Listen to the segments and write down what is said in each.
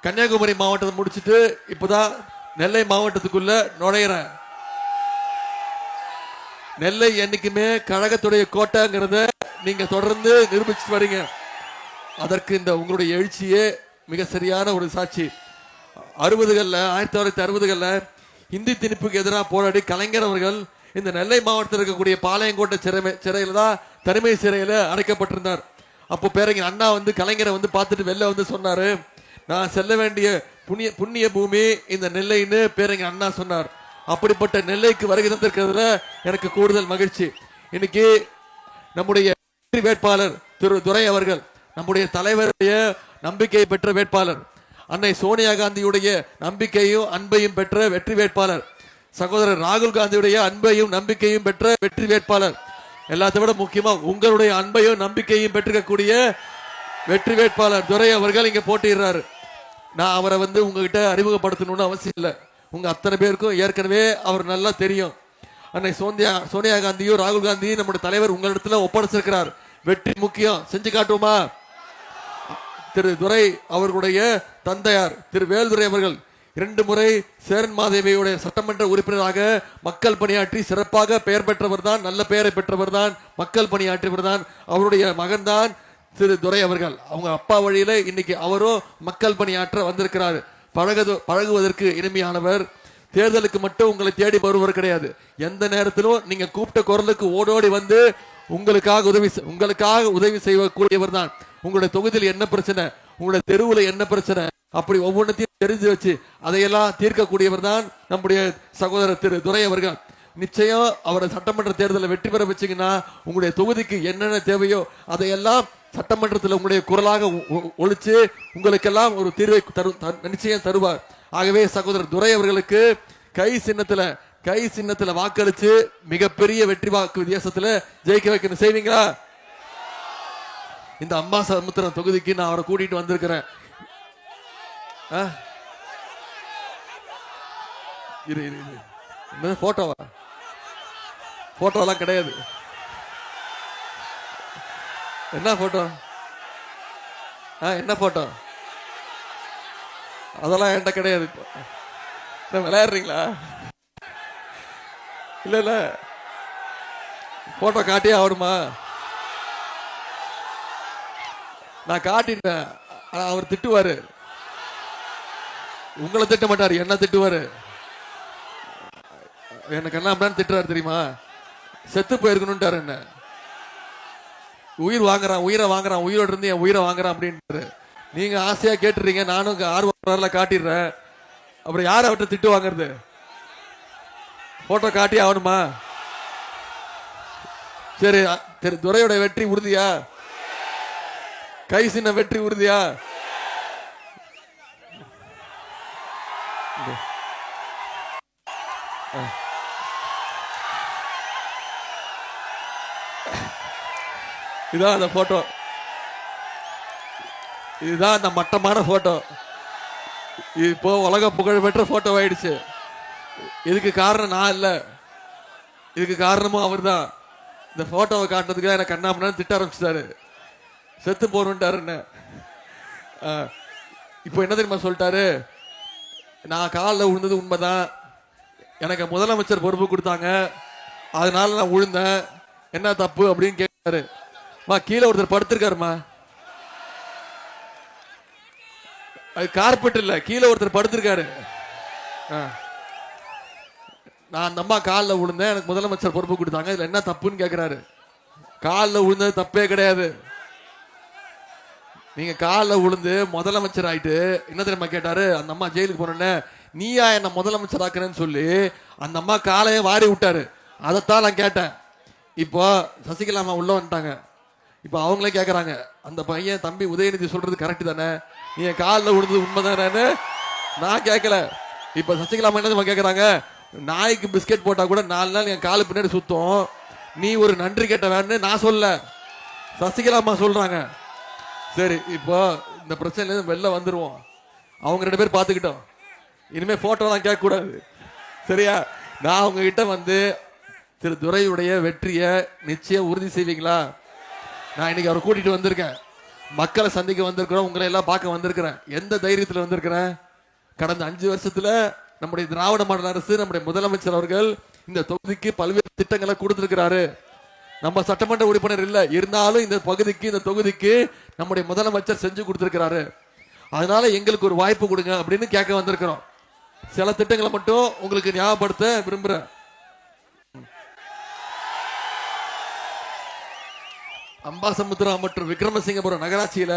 கன்னியாகுமரி மாவட்டத்தை முடிச்சுட்டு இப்பதான் நெல்லை மாவட்டத்துக்குள்ள நுழையிறேன். நெல்லை என்னைக்குமே கழகத்துடைய கோட்டைங்கிறத நீங்க தொடர்ந்து நிரூபிச்சுட்டு வரீங்க. அதற்கு இந்த உங்களுடைய எழுச்சியே மிக சரியான ஒரு சாட்சி. 1960களில் இந்தி திணிப்புக்கு எதிராக போராடி கலைஞர் அவர்கள் இந்த நெல்லை மாவட்டத்தில் இருக்கக்கூடிய பாளையங்கோட்டை சிறையில தான் தனிமை சிறையில அடைக்கப்பட்டிருந்தார். அப்போ பேரறிஞர் அண்ணா வந்து கலைஞரை வந்து பார்த்துட்டு வெளில வந்து சொன்னாரு, நான் செல்ல வேண்டிய புண்ணிய பூமி இந்த நெல்லைன்னு பேரறிஞர் அண்ணா சொன்னார். அப்படிப்பட்ட நெல்லைக்கு வருகை தந்திருக்கிறதுல எனக்கு கூடுதல் மகிழ்ச்சி. இன்னைக்கு நம்முடைய வேட்பாளர் திரு துரை அவர்கள் நம்முடைய தலைவருடைய நம்பிக்கை பெற்ற வேட்பாளர், அன்னை சோனியா காந்தியுடைய நம்பிக்கையும் அன்பையும் பெற்ற வெற்றி வேட்பாளர், சகோதரர் ராகுல் காந்தியுடைய அன்பையும் நம்பிக்கையும் பெற்ற வெற்றி வேட்பாளர், எல்லாத்தை விட முக்கியமா உங்களுடைய அன்பையும் நம்பிக்கையும் பெற்றிருக்கக்கூடிய வெற்றி வேட்பாளர் துரை அவர்கள் இங்க போட்டிடுறாரு. நான் அவரை வந்து உங்ககிட்ட அறிமுகப்படுத்தணும்னு அவசியம் இல்லை. உங்க அத்தனை பேருக்கும் ஏற்கனவே அவர் நல்லா தெரியும். அன்னை சோனியா காந்தியும் ராகுல் காந்தியும் நம்முடைய தலைவர் உங்களிடத்துல ஒப்படைச்சிருக்கிறார். வெற்றி முக்கியம், செஞ்சு காட்டுவோமா? திரு துரை அவர்களுடைய தந்தையார் திரு வேல்துரை அவர்கள் 2 முறை சேரன் மாதேவியுடைய சட்டமன்ற உறுப்பினராக மக்கள் பணியாற்றி சிறப்பாக பெயர் பெற்றவர் தான், நல்ல பெயரை பெற்றவர் தான், மக்கள் பணியாற்றியவர் தான். அவருடைய மகன் தான் திரு துரை அவர்கள். அவங்க அப்பா வழியில இன்னைக்கு அவரும் மக்கள் பணியாற்ற வந்திருக்கிறார். பழகுவதற்கு இனிமையானவர். தேர்தலுக்கு மட்டும் உங்களை தேடி வருவர் கிடையாது. எந்த நேரத்திலும் நீங்க கூப்பிட்ட குரலுக்கு ஓடோடி வந்து உங்களுக்காக உதவி செய்யக்கூடியவர் தான். உங்களுடைய தொகுதியில் என்ன பிரச்சனை, உங்களுடைய தெருவில் என்ன பிரச்சனை, அப்படி ஒவ்வொன்றத்தையும் தெரிஞ்சு வச்சு அதையெல்லாம் தீர்க்கக்கூடியவர் தான் நம்முடைய சகோதரர் திரு துரை அவர்கள். நிச்சயம் அவரை சட்டமன்ற தேர்தலில் வெற்றி பெற வச்சீங்கன்னா உங்களுடைய தொகுதிக்கு என்னென்ன தேவையோ அதையெல்லாம் சட்டமன்றத்தில் உங்களுடைய குரலாக ஒழிச்சு உங்களுக்கெல்லாம் ஒரு தீர்வை நிச்சயம் தருவார். ஆகவே சகோதரர் துரை அவர்களுக்கு கை சின்னத்துல வாக்களிச்சு மிகப்பெரிய வெற்றி வாக்கு வித்தியாசத்துல ஜெயிக்க வைக்கணும். செய்வீங்களா? இந்த அம்மா சமுத்திரம் தொகுதிக்கு நான் அவரை கூட்டிட்டு வந்திருக்கிறேன். போட்டோலாம் கிடையாது. என்ன போட்டோ? என்ன போட்டோ? அதெல்லாம் என்கிட்ட கிடையாது. விளையாடுறீங்களா? இல்ல போட்டோ காட்டியே ஆகணுமா? நான் காட்டிட்டேன். அவர் திட்டுவாரு. உங்களை திட்ட மாட்டாரு, என்ன திட்டுவாரு. எனக்கு என்ன அப்படின்னு திட்டுறாரு தெரியுமா? செத்து போயிருக்கணும்ட்டாரு. என்ன உயிரை வாங்குறான் உயிரோடு இருந்து என் உயிரை வாங்குறான் அப்படின்ட்டு நீங்க ஆசையா கேட்டுறீங்க. நானும் ஆர்வம் காட்டிடுறேன். அப்புறம் யார அவர்கிட்ட திட்டு வாங்குறது? போட்டோ காட்டி ஆகணுமா? சரி, துரையோட வெற்றி உறுதியா? கை சின்ன வெற்றி உறுதியா? இதான் அந்த போட்டோ. இதுதான் அந்த மட்டமான போட்டோ. இப்போ உலக புகழ் பெற்ற போட்டோ ஆயிடுச்சு. இதுக்கு காரணம் நான் இல்ல, இதுக்கு காரணமும் அவர் தான். இந்த போட்டோவை காட்டுறதுக்கு எனக்கு கண்ணாமண்ணா திட்ட ஆரம்பிச்சிட்டாரு. செத்து போறேன்ட்டாரு. என்ன இப்போ என்ன தெரியுமா சொல்லிட்டாரு? நான் காலில் விழுந்தது உண்மைதான், எனக்கு முதலமைச்சர் பொறுப்பு கொடுத்தாங்க, அதனால நான் விழுந்தேன், என்ன தப்பு அப்படின்னு கேட்டாரு. கீழே ஒருத்தர் படுத்திருக்காருமா. அது கார்பெட் இல்ல, கீழே ஒருத்தர் படுத்திருக்காரு. நான் அந்த அம்மா காலில் விழுந்தேன், எனக்கு முதலமைச்சர் பொறுப்பு கொடுத்தாங்க, இதுல என்ன தப்புன்னு கேட்கிறாரு. காலில் விழுந்தது தப்பே கிடையாது. நீங்க காலில் விழுந்து முதலமைச்சர் ஆயிட்டு என்ன தெரியுமா கேட்டாரு? அந்த அம்மா ஜெயிலுக்கு போனோன்னே நீயா என்ன முதலமைச்சர் ஆக்குறேன்னு சொல்லி அந்த அம்மா காலையே வாரி விட்டாரு. அதைத்தான் நான் கேட்டேன். இப்போ சசிகலா அம்மா உள்ள வந்துட்டாங்க. இப்போ அவங்களே கேட்கறாங்க, அந்த பையன் தம்பி உதயநிதி சொல்றது கரெக்ட் தானே, நீ என் காலில் விழுந்தது உண்மைதானே? நான் கேட்கல. இப்ப சசிகலா அம்மா என்ன கேட்கறாங்க? நாய்க்கு பிஸ்கெட் போட்டா கூட 4 நாள் என் காலு பின்னாடி சுத்தம், நீ ஒரு நன்றி கேட்ட வேணும்னு நான் சொல்ல, சசிகலா அம்மா சொல்றாங்க. சரி, இப்போ இந்த பிரச்சனையில வெளில வந்துருவோம். அவங்க 2 பேர் பார்த்துக்கிட்டோம். இனிமே போட்டோலாம் கேட்க கூடாது, சரியா? நான் உங்ககிட்ட வந்து திரு துரையுடைய வெற்றியை நிச்சயம் உறுதி செய்வீங்களா? நான் இன்னைக்கு அவரை கூட்டிட்டு வந்திருக்கேன். மக்களை சந்திக்க வந்திருக்கிறோம், உங்களை எல்லாம் பார்க்க வந்திருக்கிறேன். எந்த தைரியத்தில் வந்திருக்கிறேன்? கடந்த 5 வருஷத்துல நம்முடைய திராவிட மாடல் அரசு, நம்முடைய முதலமைச்சர் அவர்கள் இந்த தொகுதிக்கு பல்வேறு திட்டங்களை கொடுத்திருக்கிறாரு. நம்ம சட்டமன்ற உறுப்பினர் இல்ல, இருந்தாலும் இந்த பகுதிக்கு, இந்த தொகுதிக்கு நம்முடைய முதலமைச்சர் செஞ்சு கொடுத்திருக்கிறாரு. அதனால எங்களுக்கு ஒரு வாய்ப்பு கொடுங்க அப்படின்னு கேட்க வந்திருக்கிறோம். சில திட்டங்களை மட்டும் உங்களுக்கு ஞாபகப்படுத்த விரும்புறேன். அம்பாசமுத்திரம் மற்றும் விக்ரமசிங்கபுரம் நகராட்சியில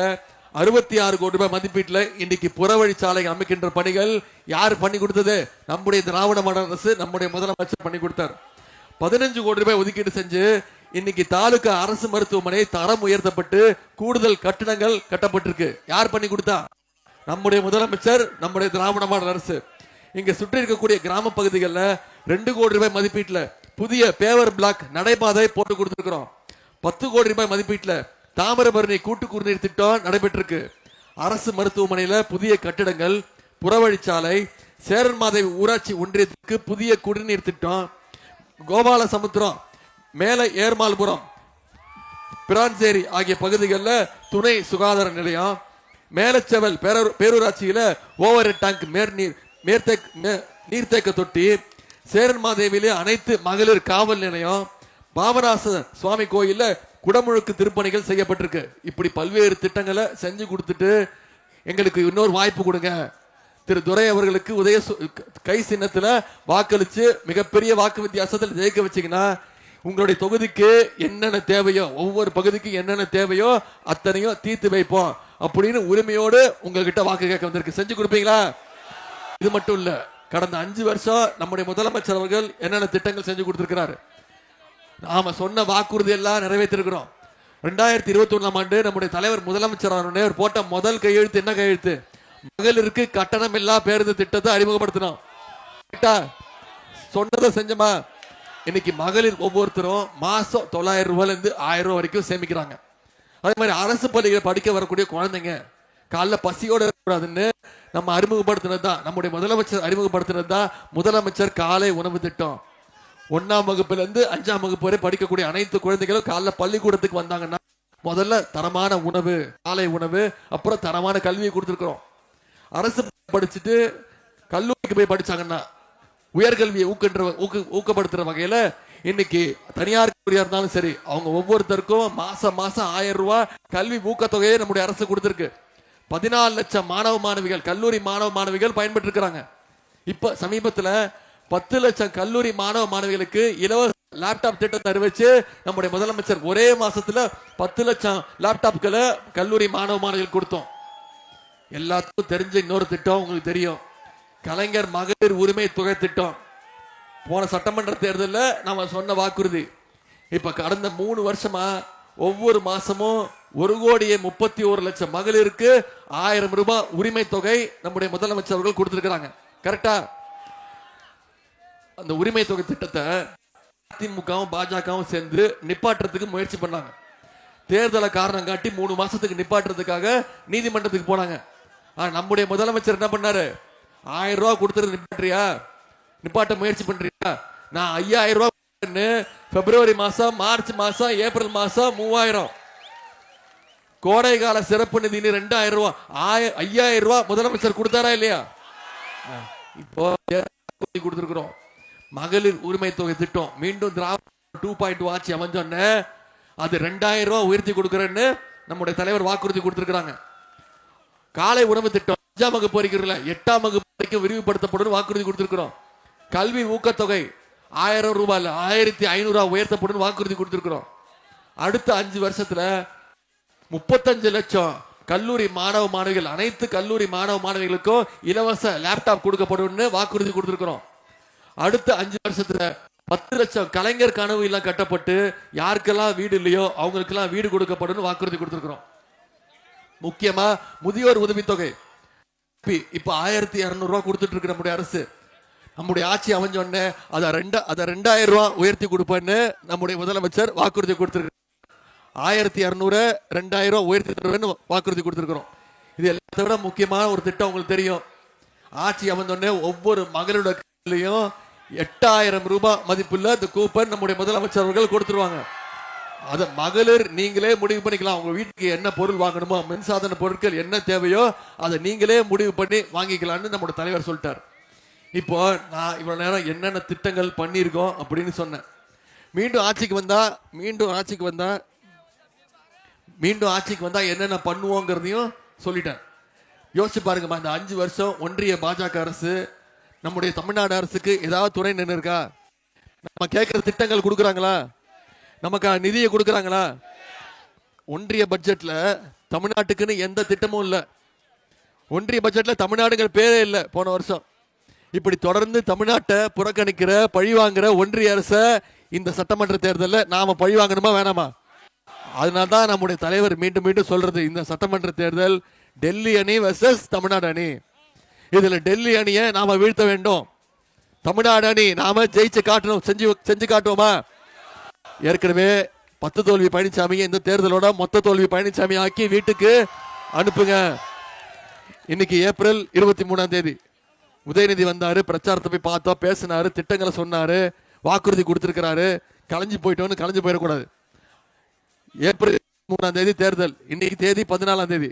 66 கோடி ரூபாய் மதிப்பீட்டுல இன்னைக்கு புறவழிச்சாலை அமைக்கின்ற பணிகள் யார் பண்ணி கொடுத்தது? நம்முடைய திராவிட மாடல் அரசு, நம்முடைய முதலமைச்சர் பண்ணி கொடுத்தார். 15 கோடி ரூபாய் ஒதுக்கீடு செஞ்சு இன்னைக்கு தாலுகா அரசு மருத்துவமனை தரம் உயர்த்தப்பட்டு கூடுதல் கட்டிடங்கள் கட்டப்பட்டிருக்கு. யார் பண்ணி கொடுத்தா? நம்முடைய முதலமைச்சர், நம்முடைய திராவிட மாடல் அரசு. இங்க சுற்றி இருக்கக்கூடிய கிராம பகுதிகளில் 2 கோடி ரூபாய் மதிப்பீட்டுல புதிய பேவர் பிளாக் நடைபாதை போட்டு கொடுத்திருக்கிறோம். 10 கோடி ரூபாய் மதிப்பீட்டுல தாமிரபரணி கூட்டு குடிநீர் திட்டம் நடைபெற்றிருக்கு. அரசு மருத்துவமனையில புதிய கட்டிடங்கள், புறவழிச்சாலை, சேரன்மாதை ஊராட்சி ஒன்றியத்துக்கு புதிய குடிநீர் திட்டம், கோபாலசமுத்திரம், மேல ஏர்மால்புரம், பிரான்சேரி ஆகிய பகுதிகளில் துணை சுகாதார நிலையம், மேலச்செவல் பேரூராட்சியில ஓவர் டேங்க் நீர்த்தேக்க தொட்டி, சேரன்மாதேவியிலே அனைத்து மகளிர் காவல் நிலையம், பாபநாச சுவாமி கோயில்ல குடமுழுக்கு திருப்பணிகள் செய்யப்பட்டிருக்கு. இப்படி பல்வேறு திட்டங்களை செஞ்சு கொடுத்துட்டு எங்களுக்கு இன்னொரு வாய்ப்பு கொடுங்க, திரு துரை அவர்களுக்கு உதய கை சின்னத்துல வாக்களிச்சு மிகப்பெரிய வாக்கு வித்தியாசத்தில் ஜெயிக்க வச்சீங்கன்னா உங்களுடைய தொகுதிக்கு என்னென்ன தேவையோ, ஒவ்வொரு பகுதிக்கு என்னென்ன தேவையோ அத்தனையும் தீர்த்து வைப்போம் அப்படின்னு உரிமையோடு உங்ககிட்ட வாக்கு கேட்க வந்திருக்கு. செஞ்சு கொடுப்பீங்களா? இது மட்டும் இல்ல, கடந்த 5 வருஷம் நம்முடைய முதலமைச்சர் அவர்கள் என்னென்ன திட்டங்கள் செஞ்சு கொடுத்திருக்கிறாரு. நாம சொன்ன வாக்குறுதி எல்லாம் நிறைவேற்றிருக்கிறோம். 2021ஆம் ஆண்டு நம்முடைய தலைவர் முதலமைச்சர் அவர் போட்ட முதல் கையெழுத்து என்ன கையெழுத்து? மகளிருக்கு கட்டணம் இல்லா பேருந்து திட்டத்தை அறிமுகப்படுத்தினோம். சொன்னதை செஞ்சமா? இன்னைக்கு மகளிர் ஒவ்வொருத்தரும் மாசம் 900 ரூபாயில இருந்து 1000 ரூபாய் வரைக்கும் சேமிக்கிறாங்க. அதே மாதிரி அரசு பள்ளிகளை படிக்க வரக்கூடிய குழந்தைங்க காலைல பசியோட இருக்கக்கூடாதுன்னு நம்ம அறிமுகப்படுத்தினது தான், நம்முடைய முதலமைச்சர் அறிமுகப்படுத்தினது தான் முதலமைச்சர் காலை உணவு திட்டம். 1ஆம் வகுப்புல இருந்து 5ஆம் வகுப்பு வரை படிக்கக்கூடிய அனைத்து குழந்தைகளும் காலைல பள்ளிக்கூடத்துக்கு வந்தாங்கன்னா முதல்ல தரமான உணவு, காலை உணவு, அப்புறம் தரமான கல்வியை கொடுத்துருக்கிறோம். அரசு படிச்சுட்டு கல்லூரிக்கு போய் படிச்சாங்கன்னா உயர்கல்வியை ஊக்கப்படுத்துற வகையில இன்னைக்கு தனியார் கல்லூரியா இருந்தாலும் சரி, அவங்க ஒவ்வொருத்தருக்கும் மாசம் 1000 ரூபாய் கல்வி ஊக்கத்தொகையை நம்முடைய அரசு கொடுத்திருக்கு. 14 லட்சம் மாணவ மாணவிகள், கல்லூரி மாணவ மாணவிகள் பயன்பெற்று இருக்கிறாங்க. இப்ப சமீபத்துல 10 லட்சம் கல்லூரி மாணவ மாணவிகளுக்கு இலவச லேப்டாப் திட்டத்தை அறிவிச்சு நம்முடைய முதலமைச்சர் ஒரே மாசத்துல 10 லட்சம் லேப்டாப்களை கல்லூரி மாணவ மாணவிகள் கொடுத்தோம். எல்லாத்துக்கும் தெரிஞ்ச இன்னொரு திட்டம் உங்களுக்கு தெரியும், கலைஞர் மகளிர் உரிமை தொகை திட்டம். போன சட்டமன்ற தேர்தலில் நம்ம சொன்ன வாக்குறுதி. இப்ப கடந்த 3 வருஷமா ஒவ்வொரு மாசமும் 1,31,00,000 மகளிருக்கு 1000 ரூபாய் உரிமை தொகை நம்முடைய முதலமைச்சர் அவர்கள் கொடுத்திருக்கிறாங்க. கரெக்டா? அந்த உரிமை தொகை திட்டத்தை அதிமுகவும் பாஜகவும் சேர்ந்து நிப்பாட்டுறதுக்கு முயற்சி பண்ணாங்க. தேர்தலை காரணம் காட்டி 3 மாசத்துக்கு நிப்பாட்டுறதுக்காக நீதிமன்றத்துக்கு போனாங்க. நம்முடைய முதலமைச்சர் என்ன பண்ணாரு? 1000 ரூபாய் கொடுத்துட்டு நிப்பாட்டுறியா, நிப்பாட்ட முயற்சி பண்றியா? நான் 5000 ரூபாய் பிப்ரவரி மாசம், மார்ச் மாசம், ஏப்ரல் மாசம் 3000, கோடை கால சிறப்பு நிதி 2000 ரூபாய், 5000 ரூபாய் முதலமைச்சர் கொடுத்தாரா இல்லையா? இப்போ கொடுத்திருக்கிறோம். மகளிர் உரிமை தொகை திட்டம் மீண்டும் திராவிட 2.2 ஆட்சி அமைஞ்சோன்னு அது 2000 ரூபாய் உயர்த்தி கொடுக்கிறேன்னு நம்முடைய தலைவர் வாக்குறுதி கொடுத்திருக்கிறாங்க. காலை உணவு திட்டம் 5ஆம் வகுப்பு வரைக்கும் 8ஆம் வகுப்பு வரைக்கும் விரிவுபடுத்தப்படும் வாக்குறுதி கொடுத்திருக்கிறோம். கல்வி ஊக்கத்தொகை 1000 ரூபாய் 1500 ரூபாய் உயர்த்தப்படும் வாக்குறுதி கொடுத்திருக்கிறோம். அடுத்த 5 வருஷத்துல 35 லட்சம் கல்லூரி மாணவ மாணவிகள், அனைத்து கல்லூரி மாணவ மாணவிகளுக்கும் இலவச லேப்டாப் கொடுக்கப்படும் வாக்குறுதி கொடுத்திருக்கிறோம். அடுத்த 5 வருஷத்துல 10 லட்சம் கலைஞர் கனவு எல்லாம் கட்டப்பட்டு யாருக்கெல்லாம் வீடு இல்லையோ அவங்களுக்கெல்லாம் வீடு கொடுக்கப்படும் வாக்குறுதி கொடுத்திருக்கிறோம். முக்கியமா முதியோர் உதவித்தொகை இப்ப 1200 ரூபாய் கொடுத்துட்டு இருக்கு நம்முடைய அரசு. நம்முடைய ஆட்சி அமைஞ்சோடனே அதை 2000 ரூபாய் உயர்த்தி கொடுப்பேன்னு நம்முடைய முதலமைச்சர் வாக்குறுதி கொடுத்திருக்கு. 1200 2000 ரூபாய் உயர்த்தி தருவேன்னு வாக்குறுதி கொடுத்திருக்கிறோம். இது எல்லாத்த விட முக்கியமான ஒரு திட்டம் உங்களுக்கு தெரியும். ஆட்சி அமைந்தோடனே ஒவ்வொரு மகளிரோட கையிலையும் 8000 ரூபாய் மதிப்புள்ள இந்த கூப்பன் நம்முடைய முதலமைச்சர் அவர்கள் கொடுத்துருவாங்க. அத மகளிர் நீங்களே முடிவு பண்ணிக்கலாம். உங்க வீட்டுக்கு என்ன பொருள் வாங்கணுமோ, மின்சாதன பொருட்கள் என்ன தேவையோ அதை நீங்களே முடிவு பண்ணி வாங்கிக்கலாம்னு நம்மளோட தலைவர் சொல்லிட்டார். இப்போ நான் இவ்வளவு நேரம் என்னென்ன திட்டங்கள் பண்ணியிருக்கோம் அப்படின்னு சொன்னேன். மீண்டும் ஆட்சிக்கு வந்தா என்னென்ன பண்ணுவோங்கிறதையும் சொல்லிட்டேன். யோசிச்சு பாருங்கம்மா, இந்த 5 வருஷம் ஒன்றிய பாஜக அரசு நம்முடைய தமிழ்நாடு அரசுக்கு ஏதாவது துறை நின்று இருக்கா? நம்ம கேட்கிற திட்டங்கள் கொடுக்குறாங்களா? நமக்கு நிதியை கொடுக்குறாங்களா? ஒன்றிய பட்ஜெட்ல தமிழ்நாட்டுக்குன்னு எந்த திட்டமும் இல்லை. ஒன்றிய பட்ஜெட்ல தமிழ்நாடுங்கிற பேரே இல்லை போன வருஷம். இப்படி தொடர்ந்து தமிழ்நாட்டை புறக்கணிக்கிற பழிவாங்கிற ஒன்றிய அரசை இந்த சட்டமன்ற தேர்தலில் நாம பழிவாங்கணுமா வேணாமா? அதனால்தான் நம்முடைய தலைவர் மீண்டும் மீண்டும் சொல்றது, இந்த சட்டமன்ற தேர்தல் டெல்லி அணி வெர்சஸ் தமிழ்நாடு அணி. இதுல டெல்லி அணியை நாம வீழ்த்த வேண்டும், தமிழ்நாடு அணி நாம ஜெயிச்சு காட்டணும். செஞ்சு காட்டுவோமா? ஏற்கனவே 10 தோல்வி பழனிசாமி இந்த தேர்தலோட மொத்த தோல்வி பழனிசாமி ஆக்கி வீட்டுக்கு அனுப்புங்க. இன்னைக்கு ஏப்ரல் 23ஆம் தேதி உதயநிதி வந்தாரு, பிரச்சாரத்தை போய் பார்த்தா, பேசினாரு, திட்டங்களை சொன்னாரு, வாக்குறுதி கொடுத்திருக்கிறாரு. கலைஞ்சு போயிடக்கூடாது. ஏப்ரல் 23ஆம் தேதி தேர்தல், இன்னைக்கு தேதி 14ஆம் தேதி,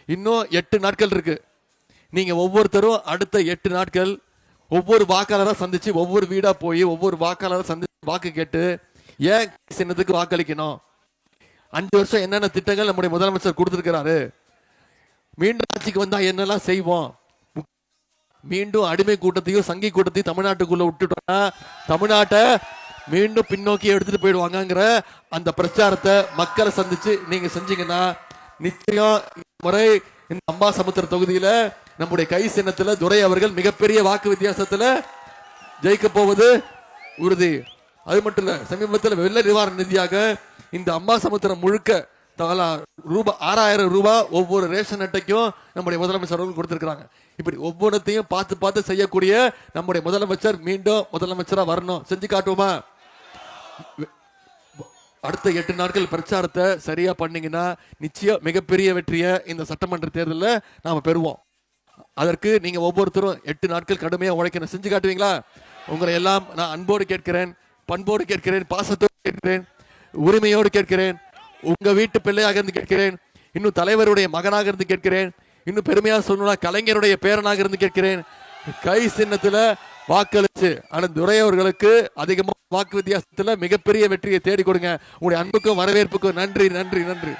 இன்னும் 8 நாட்கள் இருக்கு. நீங்க ஒவ்வொருத்தரும் அடுத்த 8 நாட்கள் ஒவ்வொரு வாக்காளராக சந்திச்சு, ஒவ்வொரு வீடா போய் ஒவ்வொரு வாக்காளராக சந்திச்சு வாக்கு கேட்டு ஏன் சின்னத்துக்கு வாக்களிக்கணும், 5 வருஷம் என்னென்ன திட்டங்கள் நம்முடைய முதலமைச்சர் கொடுத்திருக்கிறாரு, மீண்டும் ஆட்சிக்கு வந்தா என்னெல்லாம் செய்வோம், மீண்டும் அடிமை கூட்டத்தையும் சங்கி கூட்டத்தையும் தமிழ்நாட்டுக்குள்ள விட்டுட்டோம்னா தமிழ்நாட்டை மீண்டும் பின்னோக்கி எடுத்துட்டு போயிடுவாங்கிற அந்த பிரச்சாரத்தை மக்களை சந்திச்சு நீங்க செஞ்சீங்கன்னா நிச்சயம் முறை இந்த அம்பாசமுத்திர தொகுதியில நம்முடைய கை சின்னத்துல துரை அவர்கள் மிகப்பெரிய வாக்கு வித்தியாசத்துல ஜெயிக்க போவது உறுதி. அது மட்டும் இல்ல, சமீபத்தில் வெள்ள நிவாரண நிதியாக இந்த அம்பாசமுத்திரம் முழுக்க தலா ₹6000 ஒவ்வொரு ரேஷன் அட்டைக்கும் நம்முடைய முதலமைச்சர் அவர்கள் கொடுத்திருக்கிறாங்க. இப்படி ஒவ்வொன்றத்தையும் பார்த்து செய்யக்கூடிய நம்முடைய முதலமைச்சர் மீண்டும் முதலமைச்சரா வரணும். செஞ்சு காட்டுவோமா? அடுத்த 8 நாட்கள் பிரச்சாரத்தை சரியா பண்ணீங்கன்னா நிச்சயம் மிகப்பெரிய வெற்றியை இந்த சட்டமன்ற தேர்தலில் நாம பெறுவோம். அதற்கு நீங்க ஒவ்வொருத்தரும் 8 நாட்கள் கடுமையா உழைக்கணும். செஞ்சு காட்டுவீங்களா? உங்களை எல்லாம் நான் அன்போடு கேட்கிறேன், பண்போடு கேட்கிறேன், பாசத்தோடு கேட்கிறேன், உரிமையோடு கேட்கிறேன், உங்க வீட்டு பிள்ளையாக இருந்து கேட்கிறேன், இன்னும் தலைவருடைய மகனாக இருந்து கேட்கிறேன், இன்னும் பெருமையா சொல்லணும்னா கலைஞருடைய பேரனாக இருந்து கேட்கிறேன். கை சின்னத்துல வாக்களிச்சு துரை அவர்களுக்கு அதிகமாக வாக்கு வித்தியாசத்துல மிகப்பெரிய வெற்றியை தேடி கொடுங்க. உங்களுடைய அன்புக்கும் வரவேற்புக்கும் நன்றி நன்றி நன்றி.